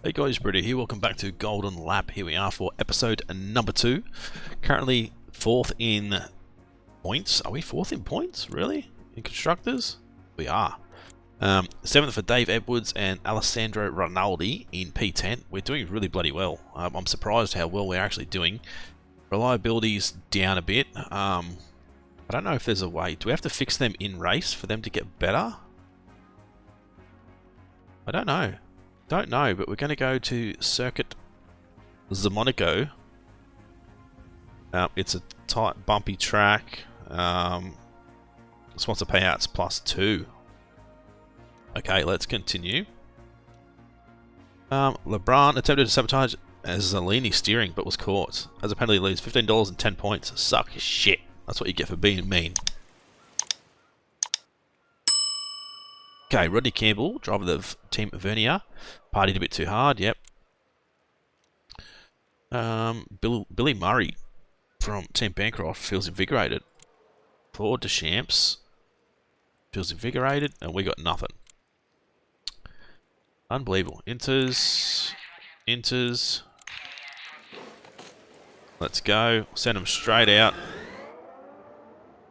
Hey guys, Britto here. Welcome back to Golden Lap. Here we are for episode number 2. Currently 4th in points. Are we 4th in points? Really? In constructors? We are. 7th for Dave Edwards and Alessandro Rinaldi in P10. We're doing really bloody well. I'm surprised how well we're actually doing. Reliability's down a bit. I don't know if there's a way. Do we have to fix them in race for them to get better? I don't know. Don't know, but we're going to go to Circuit Zamonico. It's a tight, bumpy track. Sponsor payouts +2. Okay, let's continue. LeBron attempted to sabotage Zalini steering, but was caught. As a penalty, leaves $15 and 10 points. Suck shit. That's what you get for being mean. Okay, Rodney Campbell, driver of Team Vernier, partied a bit too hard, yep. Billy Murray from Team Bancroft feels invigorated. Ford Deschamps feels invigorated, and we got nothing. Unbelievable. Enters. Let's go. Send them straight out.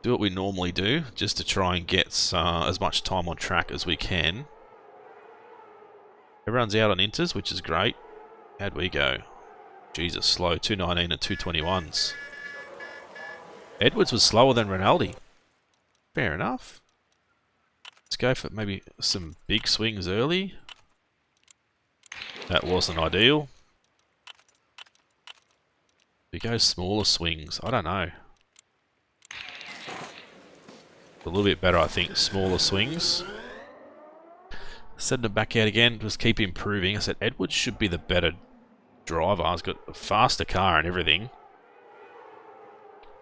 Do what we normally do, just to try and get as much time on track as we can. Everyone's out on inters, which is great. How'd we go? Jesus, slow. 219 and 221s. Edwards was slower than Rinaldi. Fair enough. Let's go for maybe some big swings early. That wasn't ideal. We go smaller swings. I don't know. A little bit better, I think. Smaller swings. Send him back out again. Just keep improving. I said Edwards should be the better driver. He's got a faster car and everything.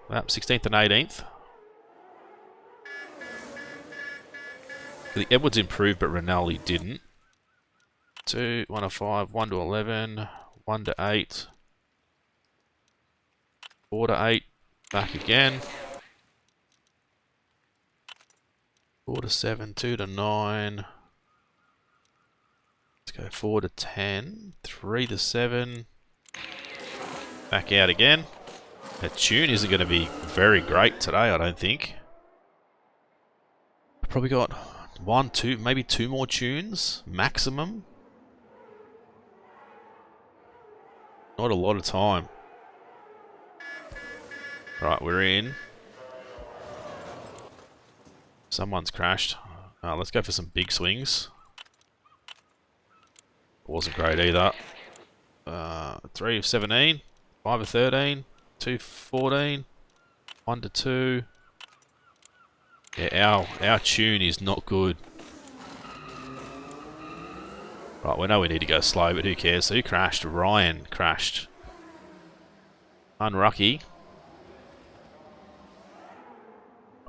Well, 16th and 18th. I think Edwards improved, but Rinaldi didn't. 2, 1 to 5, 1 to 11, 1 to 8, 4 to 8. Back again. 4 to 7, 2 to 9. Let's go 4 to 10, 3 to 7. Back out again. That tune isn't going to be very great today, I don't think. I've probably got 1, 2, maybe 2 more tunes, maximum. Not a lot of time. Right, we're in. Someone's crashed. Let's go for some big swings. Wasn't great either. 3 of 17, 5 of 13, 2 of 14, 1 to 2. Yeah, our tune is not good. Right, we know we need to go slow, but who cares? Who crashed? Ryan crashed. Unlucky.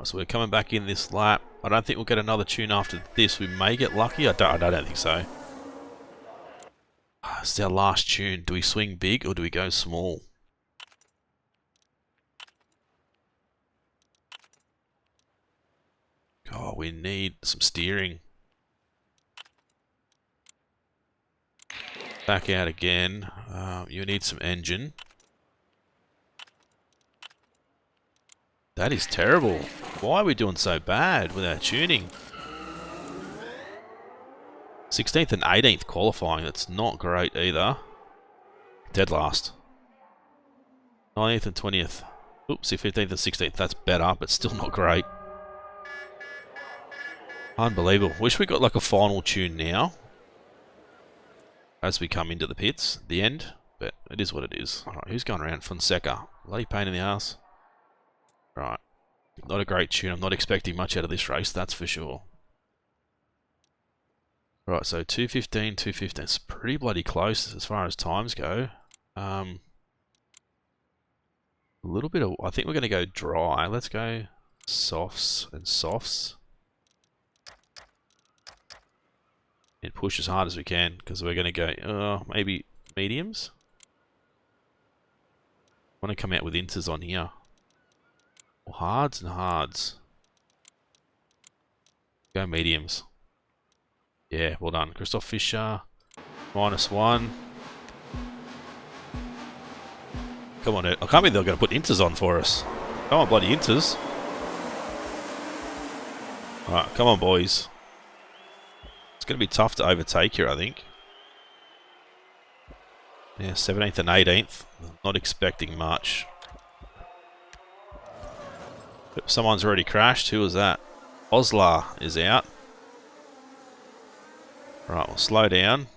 So we're coming back in this lap. I don't think we'll get another tune after this. We may get lucky. I don't think so. This is our last tune. Do we swing big or do we go small? Oh, we need some steering. Back out again. You need some engine. That is terrible. Why are we doing so bad with our tuning? 16th and 18th qualifying. That's not great either. Dead last. 19th and 20th. Oopsie, 15th and 16th. That's better, but still not great. Unbelievable. Wish we got like a final tune now. As we come into the pits. The end. But it is what it is. Alright, who's going around? Fonseca. Bloody pain in the ass. Right. Not a great tune. I'm not expecting much out of this race, that's for sure. Right, so 2:15, 2:15. It's pretty bloody close as far as times go. A little bit of... I think we're going to go dry. Let's go softs and softs. And push as hard as we can, because we're going to go... maybe mediums? I want to come out with inters on here. Or hards and hards. Go mediums. Yeah, well done. Christoph Fischer. -1. Come on, I can't believe they're going to put inters on for us. Come on, bloody inters. Alright, come on, boys. It's going to be tough to overtake here, I think. Yeah, 17th and 18th. Not expecting much. Someone's already crashed. Who was that? Oslar is out. Right, we'll slow down.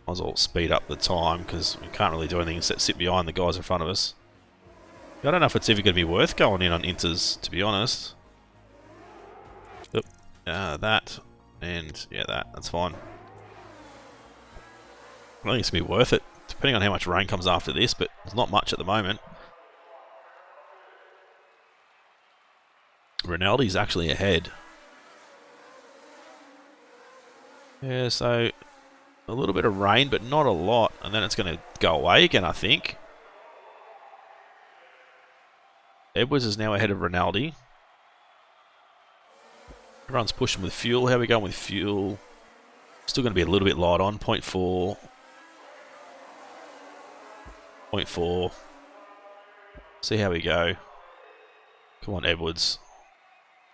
Might as well speed up the time because we can't really do anything except sit behind the guys in front of us. I don't know if it's even going to be worth going in on inters, to be honest. Yep. That. And yeah, that's fine. I don't think it's going to be worth it, depending on how much rain comes after this, but there's not much at the moment. Rinaldi's actually ahead. Yeah, so a little bit of rain, but not a lot, and then it's going to go away again, I think. Edwards is now ahead of Rinaldi. Everyone's pushing with fuel. How are we going with fuel? Still going to be a little bit light on. 0.4. 0.4. See how we go. Come on, Edwards.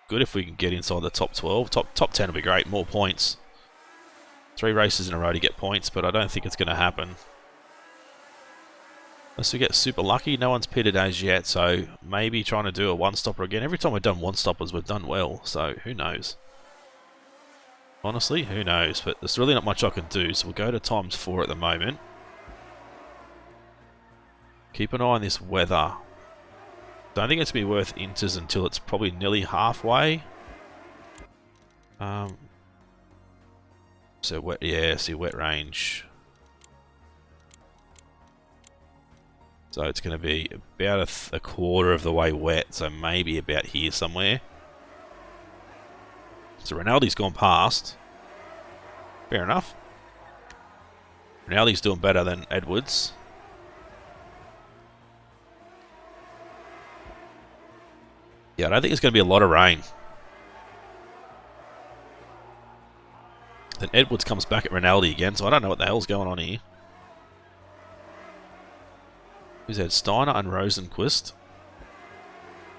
Good if we can get inside the top 12. Top 10 will be great. More points. 3 races in a row to get points, but I don't think it's going to happen. Unless we get super lucky. No one's pitted as yet, so maybe trying to do a one-stopper again. Every time we've done one-stoppers, we've done well, so who knows? Honestly, who knows? But there's really not much I can do, so we'll go to ×4 at the moment. Keep an eye on this weather. Don't think it's going to be worth inters until it's probably nearly halfway. So wet, yeah, see wet range. So it's going to be about a quarter of the way wet, so maybe about here somewhere. So Rinaldi's gone past. Fair enough. Rinaldi's doing better than Edwards. Yeah, I don't think it's going to be a lot of rain. Then Edwards comes back at Rinaldi again, so I don't know what the hell's going on here. Who's had Steiner and Rosenquist?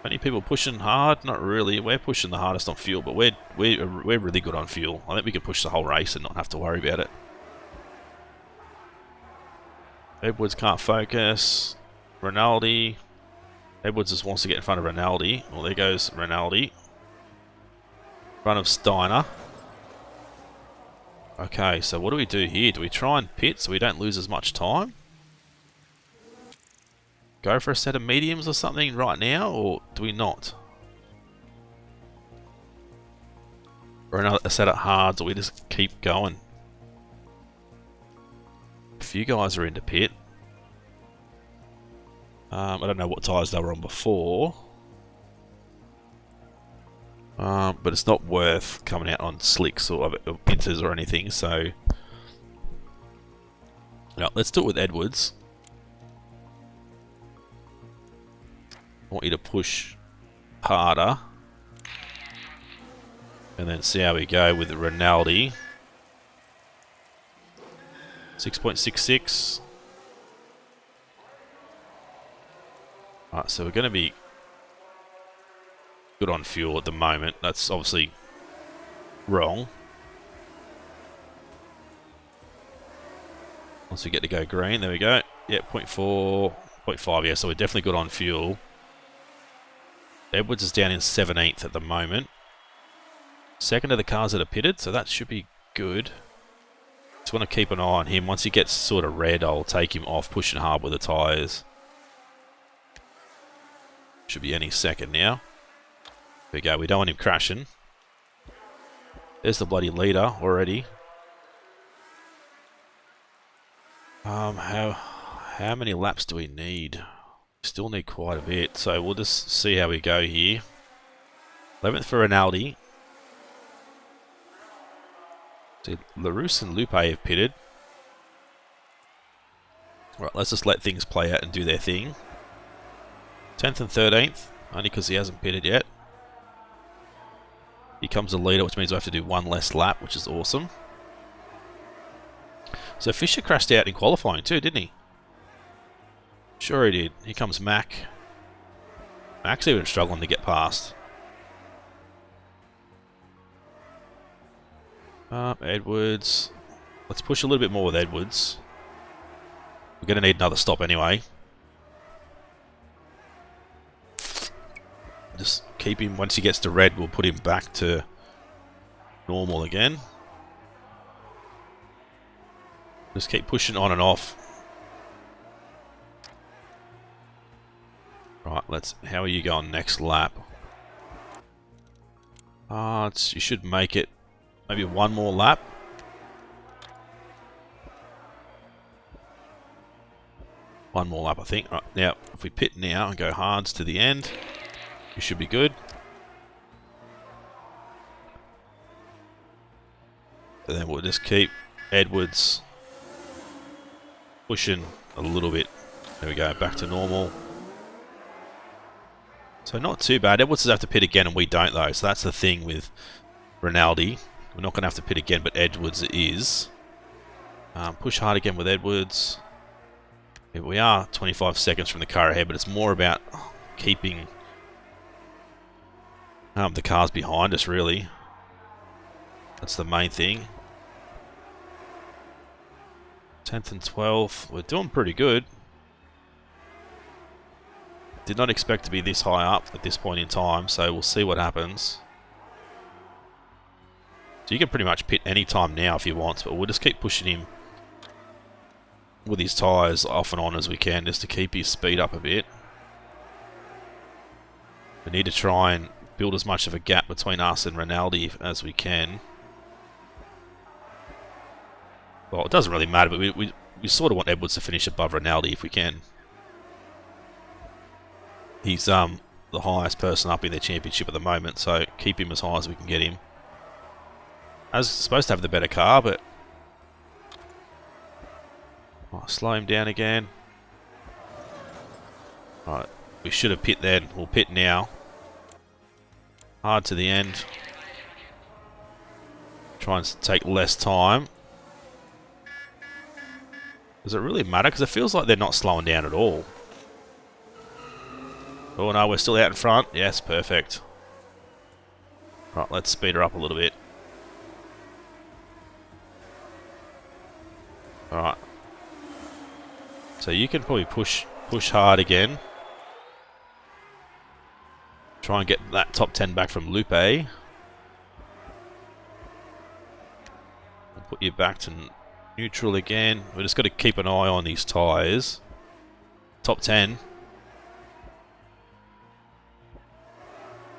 Any people pushing hard? Not really. We're pushing the hardest on fuel, but we're really good on fuel. I think we can push the whole race and not have to worry about it. Edwards can't focus. Rinaldi. Edwards just wants to get in front of Rinaldi. Well, there goes Rinaldi. In front of Steiner. Okay, so what do we do here? Do we try and pit so we don't lose as much time? Go for a set of mediums or something right now, or do we not? Or a set of hards, or we just keep going? A few guys are into pit. I don't know what tyres they were on before. But it's not worth coming out on slicks or inters or anything, so... Now, let's do it with Edwards. I want you to push harder. And then see how we go with Rinaldi. 6.66. Alright, so we're going to be good on fuel at the moment. That's obviously wrong. Once we get to go green, there we go. Yeah, 0.4, 0.5, yeah, so we're definitely good on fuel. Edwards is down in 17th at the moment. Second of the cars that are pitted, so that should be good. Just want to keep an eye on him. Once he gets sort of red, I'll take him off, pushing hard with the tyres. Should be any second now. There we go, we don't want him crashing. There's the bloody leader already. How many laps do we need? Still need quite a bit, so we'll just see how we go here. 11th for Rinaldi. See, LaRousse and Lupe have pitted. Right, let's just let things play out and do their thing. 10th and 13th, only because he hasn't pitted yet. He comes the leader, which means we have to do one less lap, which is awesome. So Fisher crashed out in qualifying too, didn't he? Sure he did. Here comes Mac. Mac's even struggling to get past. Edwards. Let's push a little bit more with Edwards. We're going to need another stop anyway. Just keep him, once he gets to red, we'll put him back to normal again. Just keep pushing on and off. Right, how are you going next lap? You should make it maybe one more lap. One more lap, I think. Right, now, if we pit now and go hards to the end, you should be good. And then we'll just keep Edwards pushing a little bit. There we go, back to normal. So not too bad. Edwards does have to pit again and we don't though. So that's the thing with Rinaldi. We're not going to have to pit again, but Edwards is. Push hard again with Edwards. Here we are, 25 seconds from the car ahead, but it's more about keeping the cars behind us, really. That's the main thing. 10th and 12th. We're doing pretty good. Did not expect to be this high up at this point in time, so we'll see what happens. So you can pretty much pit any time now if you want, but we'll just keep pushing him with his tyres off and on as we can, just to keep his speed up a bit. We need to try and build as much of a gap between us and Rinaldi as we can. Well, it doesn't really matter, but we sort of want Edwards to finish above Rinaldi if we can. He's the highest person up in the championship at the moment, so keep him as high as we can get him. As supposed to have the better car, but slow him down again. Right, we should have pit then. We'll pit now. Hard to the end. Try and take less time. Does it really matter? Because it feels like they're not slowing down at all. Oh no, we're still out in front. Yes, perfect. Right, let's speed her up a little bit. Alright. So you can probably push hard again. Try and get that top 10 back from Lupe. We'll put you back to neutral again. We've just got to keep an eye on these tyres. Top 10.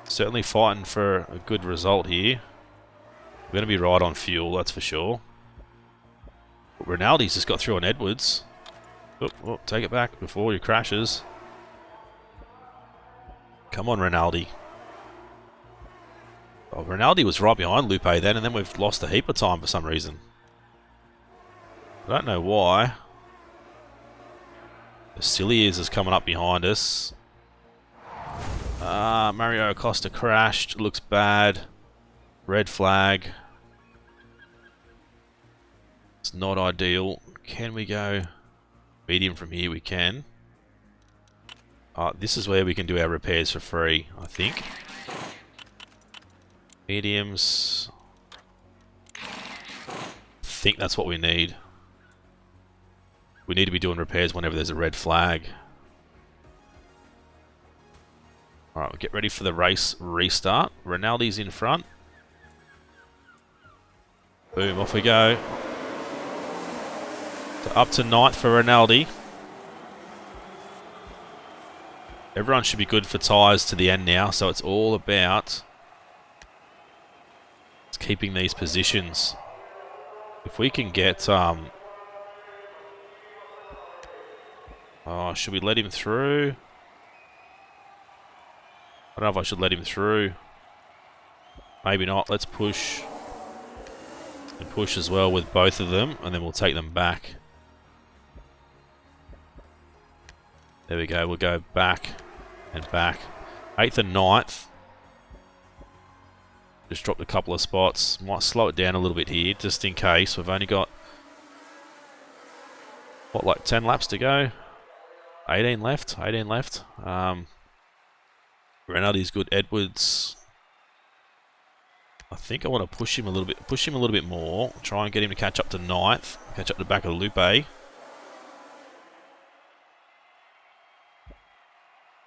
Certainly fighting for a good result here. We're going to be right on fuel, that's for sure. But Rinaldi's just got through on Edwards. Oh, take it back before he crashes. Come on, Rinaldi. Oh, Rinaldi was right behind Lupe then, and then we've lost a heap of time for some reason. I don't know why. The Cilliers is coming up behind us. Mario Acosta crashed. Looks bad. Red flag. It's not ideal. Can we go medium from here? We can. This is where we can do our repairs for free, I think. Mediums. I think that's what we need. We need to be doing repairs whenever there's a red flag. Alright, we'll get ready for the race restart. Rinaldi's in front. Boom, off we go. So up to 9th for Rinaldi. Everyone should be good for tyres to the end now, so it's all about keeping these positions. If we can get... should we let him through? I don't know if I should let him through. Maybe not. Let's push. And push as well with both of them, and then we'll take them back. There we go. We'll go back and back. 8th and 9th. Just dropped a couple of spots. Might slow it down a little bit here, just in case. We've only got What, like 10 laps to go? 18 left. 18 left. Rinaldi's good. Edwards. I think I want to push him a little bit. Push him a little bit more. Try and get him to catch up to 9th. Catch up to the back of Lupe. I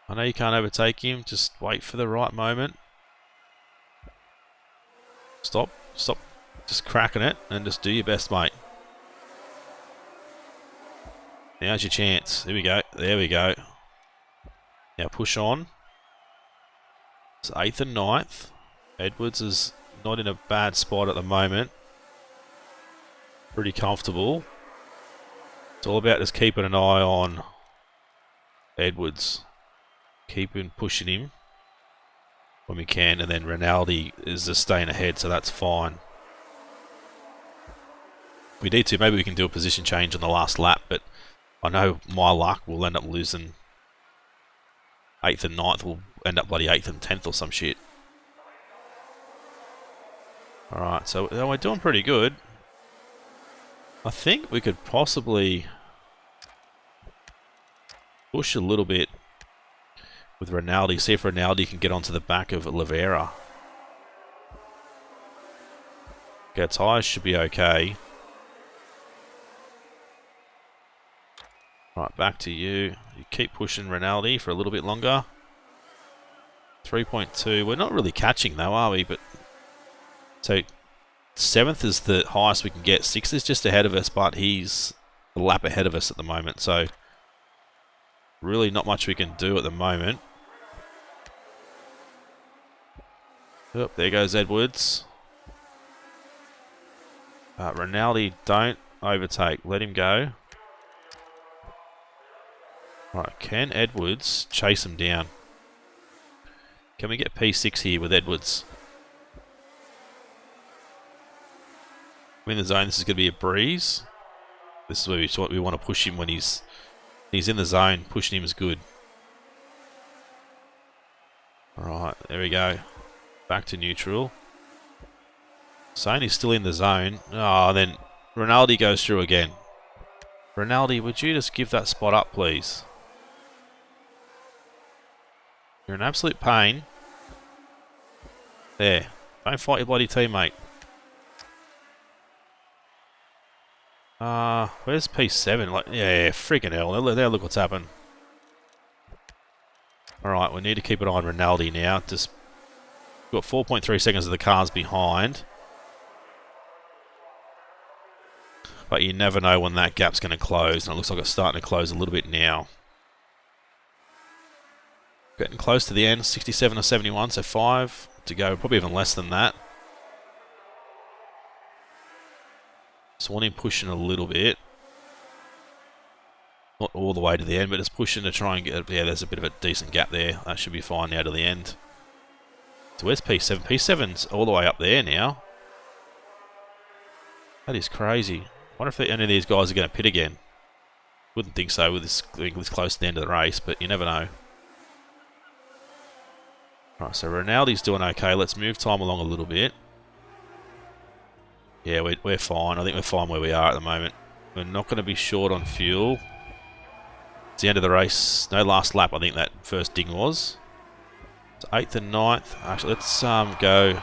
know you can't overtake him. Just wait for the right moment. Stop. Stop. Just cracking it and just do your best, mate. Now's your chance. Here we go. There we go. Now push on. It's 8th and 9th. Edwards is not in a bad spot at the moment. Pretty comfortable. It's all about just keeping an eye on Edwards. Keeping pushing him when we can, and then Rinaldi is just staying ahead, so that's fine. If we need to, maybe we can do a position change on the last lap, but I know my luck we'll end up losing 8th and 9th. We'll end up bloody 8th and 10th or some shit. Alright, so we're doing pretty good. I think we could possibly push a little bit with Rinaldi. See if Rinaldi can get onto the back of Oliveira. Okay, tyres should be okay. Right, back to you. You keep pushing Rinaldi for a little bit longer. 3.2. We're not really catching though, are we? But so 7th is the highest we can get. 6th is just ahead of us, but he's a lap ahead of us at the moment. So really not much we can do at the moment. Oh, there goes Edwards. Rinaldi, don't overtake. Let him go. Right, can Edwards chase him down? Can we get P6 here with Edwards? In the zone, this is going to be a breeze. This is where we want to push him when he's in the zone. Pushing him is good. Alright, there we go. Back to neutral. Sony's still in the zone. Oh, and then Rinaldi goes through again. Rinaldi, would you just give that spot up, please? You're an absolute pain. There. Don't fight your bloody teammate. Where's P7? Like, yeah, freaking hell. There, look what's happened. Alright, we need to keep an eye on Rinaldi now. Just got 4.3 seconds of the cars behind. But you never know when that gap's going to close. And it looks like it's starting to close a little bit now. Getting close to the end. 67 to 71, so 5 to go. Probably even less than that. So I want him pushing a little bit. Not all the way to the end, but just pushing to try and get... Yeah, there's a bit of a decent gap there. That should be fine now to the end. So where's P7? P7's all the way up there now. That is crazy. I wonder if any of these guys are going to pit again. Wouldn't think so with this close to the end of the race, but you never know. Alright, so Rinaldi's doing okay. Let's move time along a little bit. Yeah, we're fine. I think we're fine where we are at the moment. We're not going to be short on fuel. It's the end of the race. No last lap, I think that first ding was. It's 8th and 9th. Actually, let's go...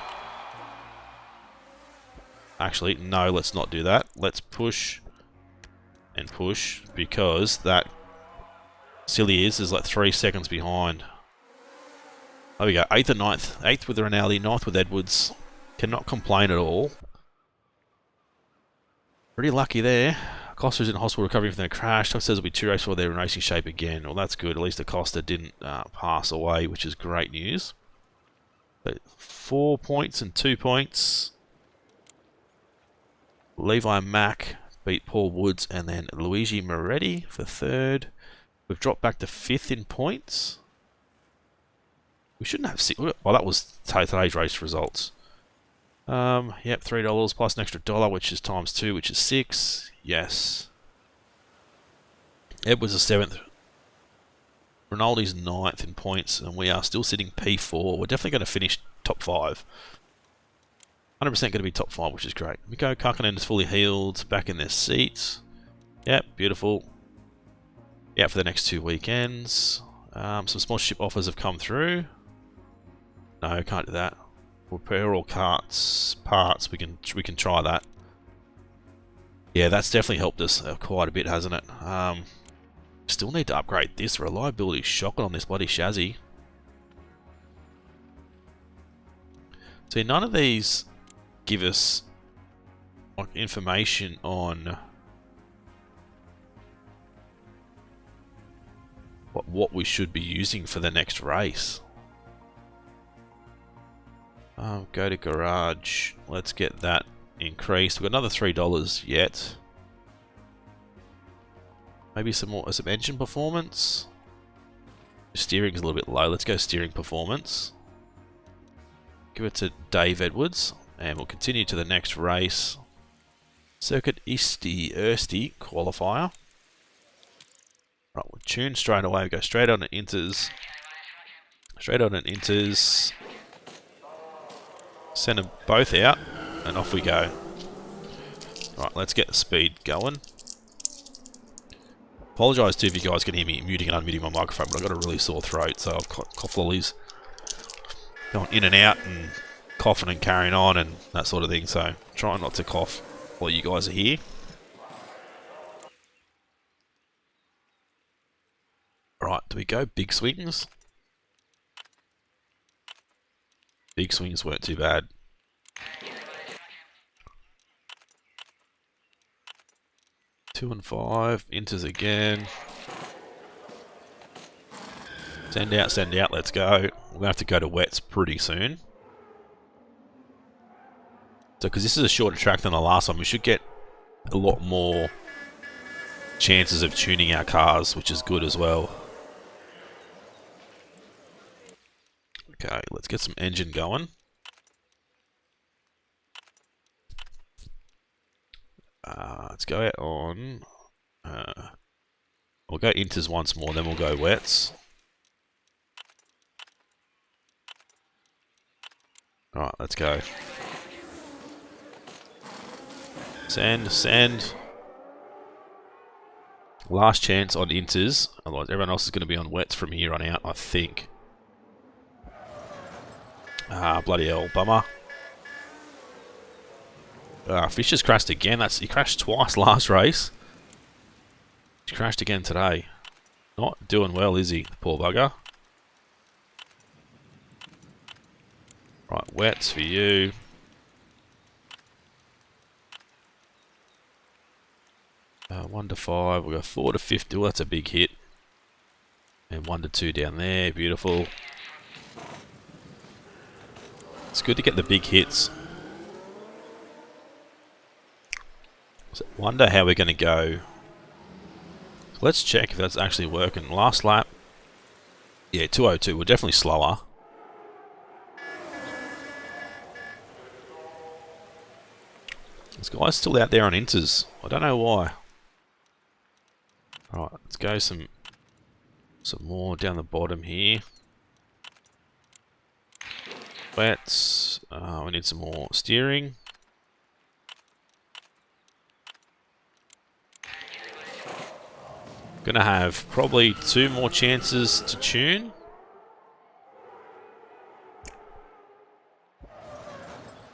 Actually, no, let's not do that. Let's push and push, because that silly is like 3 seconds behind. There we go. 8th and 9th. 8th with Rinaldi, 9th with Edwards. Cannot complain at all. Pretty lucky there. Costa's in hospital recovering from their crash. Tuck says it'll be 2 races before they're in racing shape again. Well, that's good. At least Acosta didn't pass away, which is great news. But 4 points and 2 points. Levi Mack beat Paul Woods, and then Luigi Moretti for 3rd. We've dropped back to 5th in points. We shouldn't have... Well, that was today's race results. Yep, $3 plus an extra $1, which is times 2, which is 6. Yes. Edwards is 7th. Rinaldi's 9th in points, and we are still sitting P4. We're definitely going to finish top 5. 100% going to be top 5, which is great. Mikko Kakkonen is fully healed, back in their seats. Yep, beautiful. Yeah, for the next 2 weekends. Some sponsorship offers have come through. No, can't do that. Repair all parts. We can try that. Yeah, that's definitely helped us quite a bit, hasn't it? Still need to upgrade this. Reliability is shocking on this bloody chassis. See, none of these give us like information on what we should be using for the next race. Go to garage. Let's get that increased. We've got another $3 yet. Maybe some engine performance. Steering's a little bit low. Let's go steering performance. Give it to Dave Edwards, and we'll continue to the next race. Circuit Ersti qualifier. Right, we'll tune straight away. We go straight on to inters. Straight on to inters. Send them both out, and off we go. Right, let's get the speed going. Apologise too if you guys can hear me muting and unmuting my microphone, but I've got a really sore throat, so I've got cough lollies going in and out and coughing and carrying on and that sort of thing, so try not to cough while you guys are here. Right, do we go big swings? Big swings weren't too bad. Two and 5, enters again. Send out, let's go. We're going to have to go to wets pretty soon. So, because this is a shorter track than the last one, we should get a lot more chances of tuning our cars, which is good as well. Okay, let's get some engine going. Let's go out on... we'll go inters once more, then we'll go wets. Alright, let's go. Send. Last chance on inters, otherwise everyone else is going to be on wets from here on out, I think. Bloody hell, bummer. Fisher's crashed again. He crashed twice last race. He's crashed again today. Not doing well, is he? Poor bugger. Right, wets for you. Uh, 1 to 5. We've got 4 to 50. Well, that's a big hit. And 1 to 2 down there. Beautiful. It's good to get the big hits. So wonder how we're going to go. So let's check if that's actually working. Last lap. Yeah, 202. We're definitely slower. This guy's still out there on inters. I don't know why. Alright, let's go some more down the bottom here. Wets. We need some more steering. Gonna have probably 2 more chances to tune.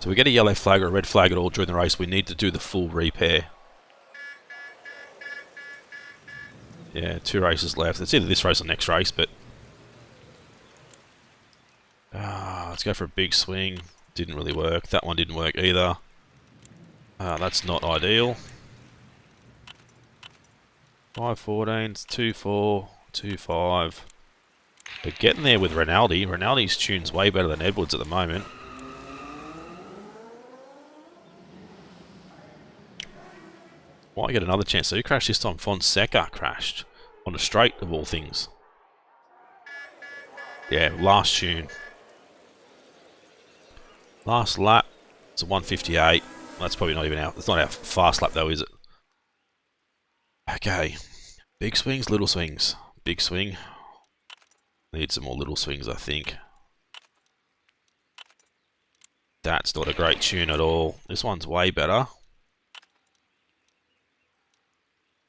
So we get a yellow flag or a red flag at all during the race, we need to do the full repair. Yeah, 2 races left. It's either this race or next race, but... let's go for a big swing. Didn't really work. That one didn't work either. That's not ideal. 5.14s, 2.4, 2.5. We're getting there with Rinaldi. Rinaldi's tune's way better than Edwards at the moment. Might get another chance. So who crashed this time? Fonseca crashed. On a straight of all things. Yeah, last tune. Last lap. It's a 158. That's probably not even out. It's not our fast lap though, is it? Okay. Big swings, little swings. Big swing. Need some more little swings, I think. That's not a great tune at all. This one's way better.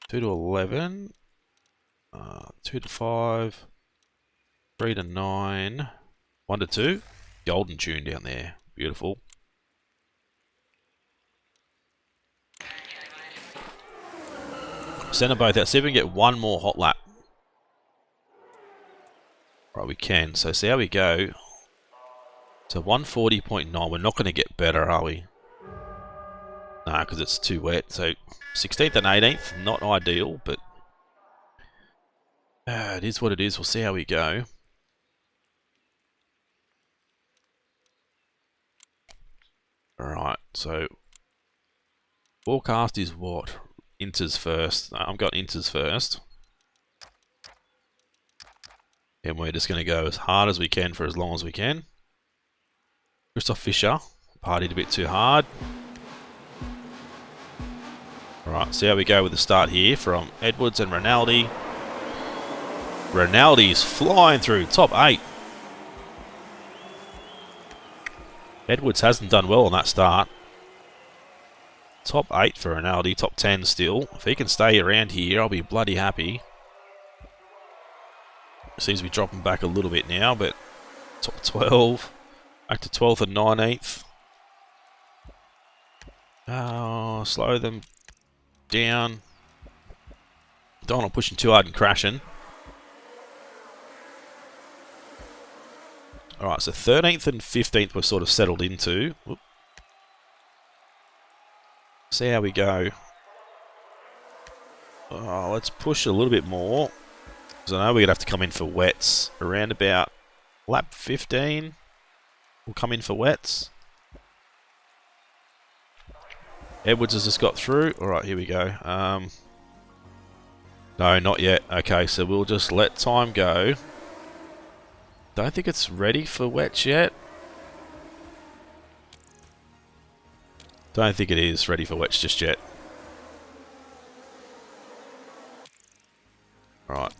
2 to 11. 2 to 5. 3 to 9. 1 to 2. Golden tune down there. Beautiful. Send them both out. See if we can get one more hot lap. Right, we can. So see how we go. So 140.9. We're not going to get better, are we? Nah, because it's too wet. So 16th and 18th, not ideal, but it is what it is. We'll see how we go. Alright, so forecast is what? Inters first. I've got inters first. And we're just going to go as hard as we can for as long as we can. Christoph Fischer partied a bit too hard. Alright, see how we go with the start here from Edwards and Rinaldi. Rinaldi's flying through top 8. Edwards hasn't done well on that start. Top 8 for Rinaldi, top 10 still. If he can stay around here, I'll be bloody happy. Seems to be dropping back a little bit now, but top 12. Back to 12th and 19th. Oh, slow them down. Don't want to push them too hard and crashing. Alright, so 13th and 15th we're sort of settled into. Whoop. See how we go. Oh, let's push a little bit more. Because I know we're going to have to come in for wets. Around about lap 15. We'll come in for wets. Edwards has just got through. Alright, here we go. No, not yet. Okay, so we'll just let time go. Don't think it's ready for wets yet. Don't think it is ready for wets just yet. Right.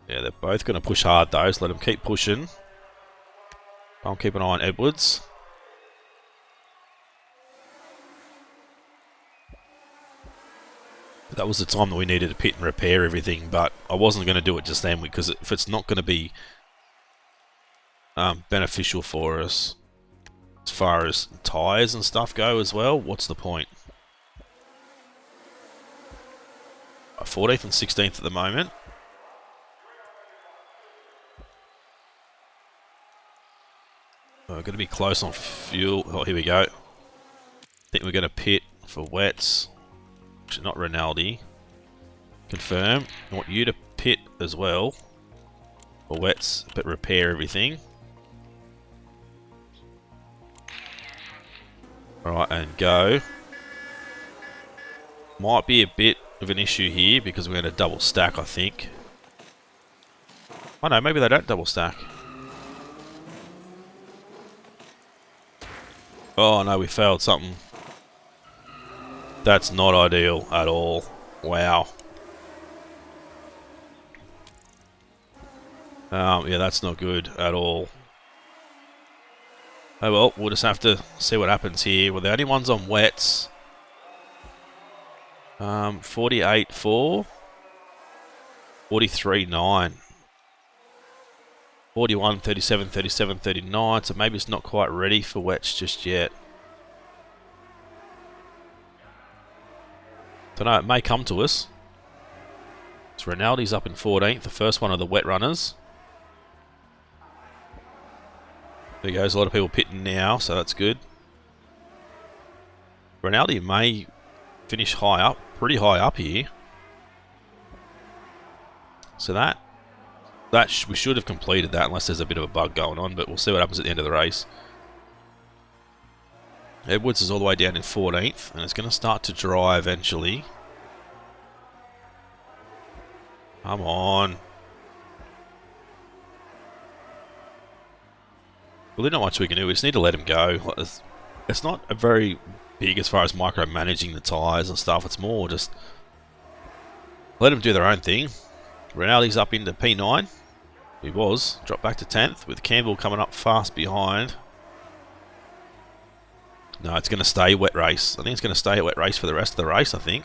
Yeah, they're both going to push hard though, so let them keep pushing. I'll keep an eye on Edwards. That was the time that we needed to pit and repair everything, but I wasn't going to do it just then because if it's not going to be beneficial for us as far as tyres and stuff go as well, what's the point? 14th and 16th at the moment. We're going to be close on fuel. Oh, here we go. I think we're going to pit for wets. Actually, not Rinaldi. Confirm. I want you to pit as well for wets, but repair everything. Alright, and go. Might be a bit of an issue here because we're going to double stack, I think. Oh no, maybe they don't double stack. Oh no, we failed something. That's not ideal at all. Wow. Yeah, that's not good at all. Oh well, we'll just have to see what happens here. We're the only ones on wets. 48.4. 43.9. 41, 37, 37, 39. So maybe it's not quite ready for wets just yet. Don't know, it may come to us. So Rinaldi's up in 14th, the first one of the wet runners. There goes, a lot of people pitting now, so that's good. Rinaldi may finish high up, pretty high up here. So we should have completed that unless there's a bit of a bug going on, but we'll see what happens at the end of the race. Edwards is all the way down in 14th, and it's going to start to dry eventually. Come on. Really not much we can do, we just need to let him go. It's not a very big as far as micromanaging the tyres and stuff, it's more just let them do their own thing. Rinaldi's up into P9. He was. Dropped back to 10th with Campbell coming up fast behind. No, it's going to stay wet race. I think it's going to stay a wet race for the rest of the race, I think.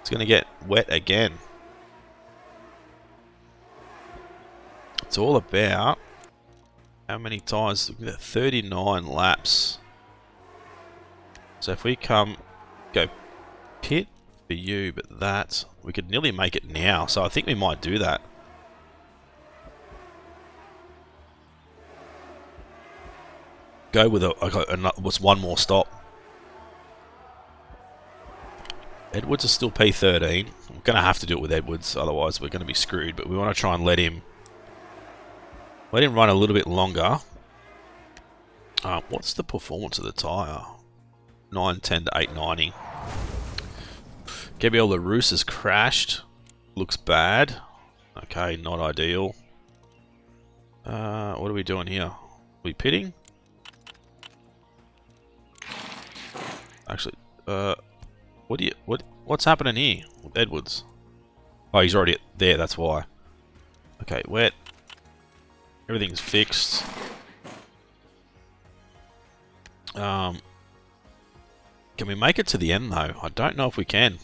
It's going to get wet again. It's all about how many times. Look at that, 39 laps. So if we go pit for you, but that we could nearly make it now. So I think we might do that. Go with what's one more stop. Edwards is still P13. We're going to have to do it with Edwards, otherwise we're going to be screwed. But we want to try and let him run a little bit longer. What's the performance of the tyre? 910 to 890. Gabriel LaRousse has crashed. Looks bad. Okay, not ideal. What are we doing here? Are we pitting? Actually, what's happening here with Edwards? Oh, he's already there, that's why. Okay, wet. Everything's fixed. Can we make it to the end though? I don't know if we can.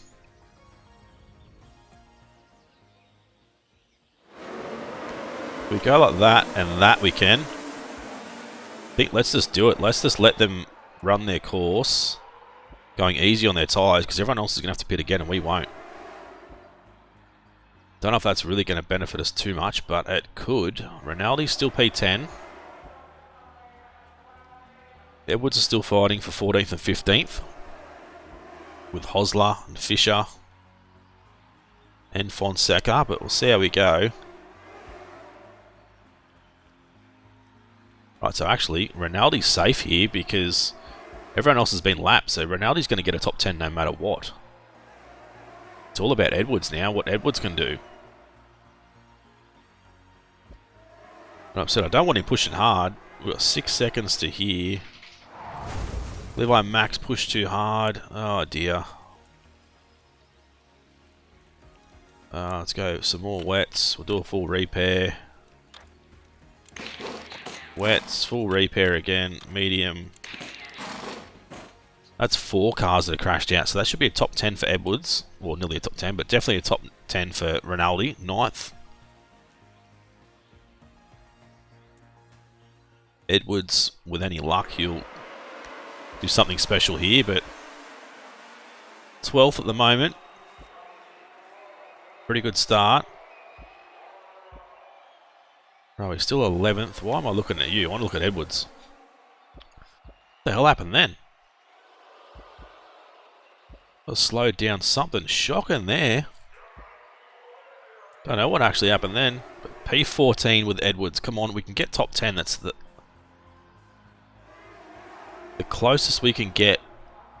If we go like that and that we can. I think let's just do it. Let's just let them run their course. Going easy on their tyres, because everyone else is going to have to pit again and we won't. Don't know if that's really going to benefit us too much, but it could. Rinaldi's still P10. Edwards is still fighting for 14th and 15th. With Hosler and Fisher. And Fonseca, but we'll see how we go. Right, so actually, Rinaldi's safe here because everyone else has been lapped, so Rinaldi's going to get a top 10 no matter what. It's all about Edwards now, what Edwards can do. But I'm saying I don't want him pushing hard. We've got 6 seconds to here. Levi Max pushed too hard. Oh dear. Let's go some more wets. We'll do a full repair. Wets, full repair again, medium. That's 4 cars that have crashed out, so that should be a top 10 for Edwards. Well, nearly a top 10, but definitely a top 10 for Rinaldi, 9th. Edwards, with any luck, he'll do something special here, but 12th at the moment. Pretty good start. Oh, he's still 11th. Why am I looking at you? I want to look at Edwards. What the hell happened then? I slowed down something shocking there. Don't know what actually happened then. But P14 with Edwards. Come on, we can get top 10. That's the closest we can get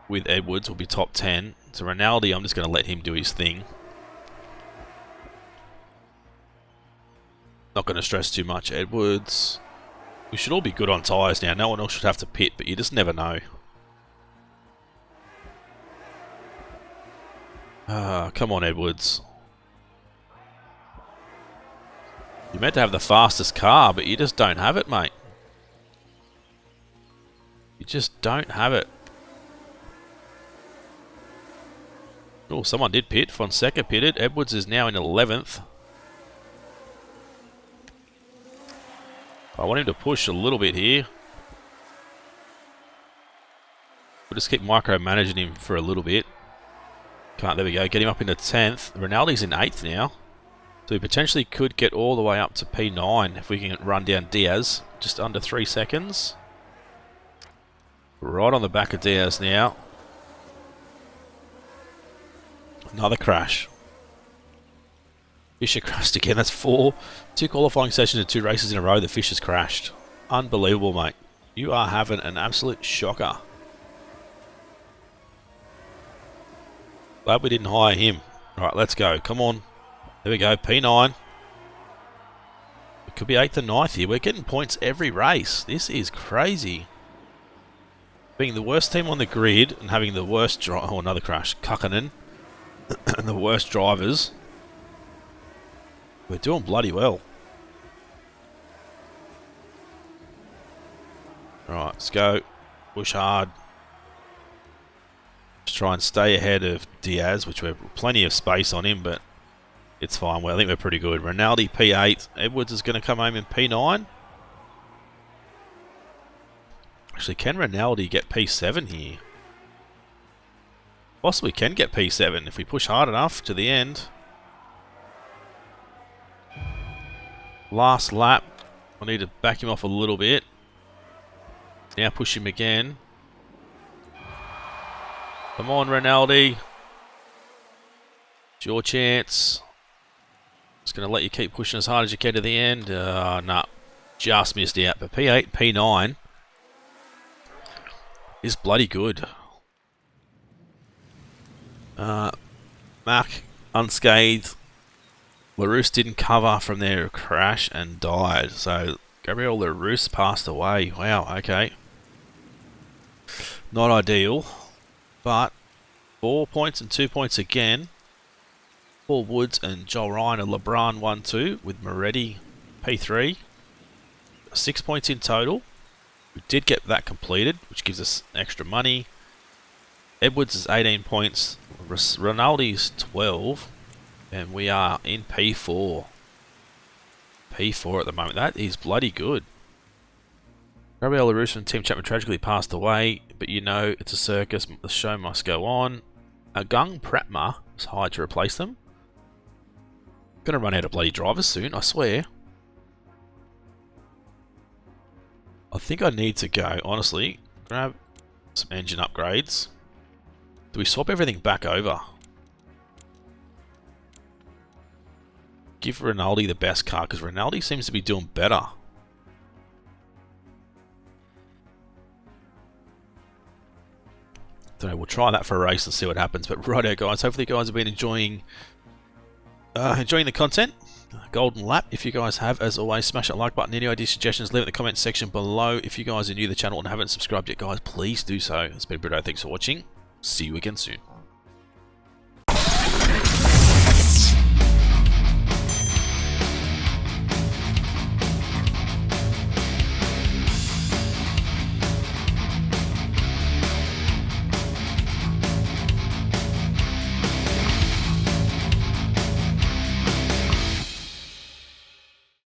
with Edwards will be top 10. So Rinaldi, I'm just going to let him do his thing. Not going to stress too much. Edwards. We should all be good on tyres now. No one else should have to pit, but you just never know. Come on, Edwards. You're meant to have the fastest car, but you just don't have it, mate. You just don't have it. Oh, someone did pit. Fonseca pitted. Edwards is now in 11th. I want him to push a little bit here. We'll just keep micromanaging him for a little bit. Can't, there we go. Get him up into 10th. Rinaldi's in 8th now. So we potentially could get all the way up to P9 if we can run down Diaz. Just under 3 seconds. Right on the back of Diaz now. Another crash. Fisher crashed again. That's 4. 2 qualifying sessions and 2 races in a row that Fisher's crashed. Unbelievable, mate. You are having an absolute shocker. Glad we didn't hire him. Alright, let's go. Come on. There we go. P9. It could be 8th and 9th here. We're getting points every race. This is crazy. Being the worst team on the grid and having the worst driver... Oh, another crash. Kukkonen. And the worst drivers. We're doing bloody well. Alright, let's go. Push hard. try and stay ahead of Diaz, which we have plenty of space on him, but it's fine. Well, I think we're pretty good. Rinaldi P8. Edwards is going to come home in P9. Actually, can Rinaldi get P7 here? Possibly can get P7 if we push hard enough to the end. Last lap. I need to back him off a little bit. Now push him again. Come on, Rinaldi. It's your chance. Just going to let you keep pushing as hard as you can to the end. Nah, just missed out. But P8, P9 is bloody good. Mech unscathed. LaRousse didn't cover from their crash and died. So Gabriel LaRousse passed away. Wow, okay. Not ideal. But 4 points and 2 points again. Paul Woods and Joel Ryan and LeBron 1-2 with Moretti P3. 6 points in total. We did get that completed, which gives us extra money. Edwards is 18 points. Rinaldi's 12. And we are in P4. P4 at the moment. That is bloody good. Gabriel LaRousse and Team Chapman tragically passed away, but you know, it's a circus. The show must go on. Agung Pratma is hired to replace them. Gonna run out of bloody drivers soon, I swear. I think I need to go, honestly, grab some engine upgrades. Do we swap everything back over? Give Rinaldi the best car, because Rinaldi seems to be doing better. Don't know, we'll try that for a race and see what happens. But righto, guys, hopefully you guys have been enjoying the content. Golden Lap, if you guys have, as always, smash that like button. Any ideas, suggestions, leave it in the comment section below. If you guys are new to the channel and haven't subscribed yet, guys, please do so. It's been Britto, thanks for watching. See you again soon.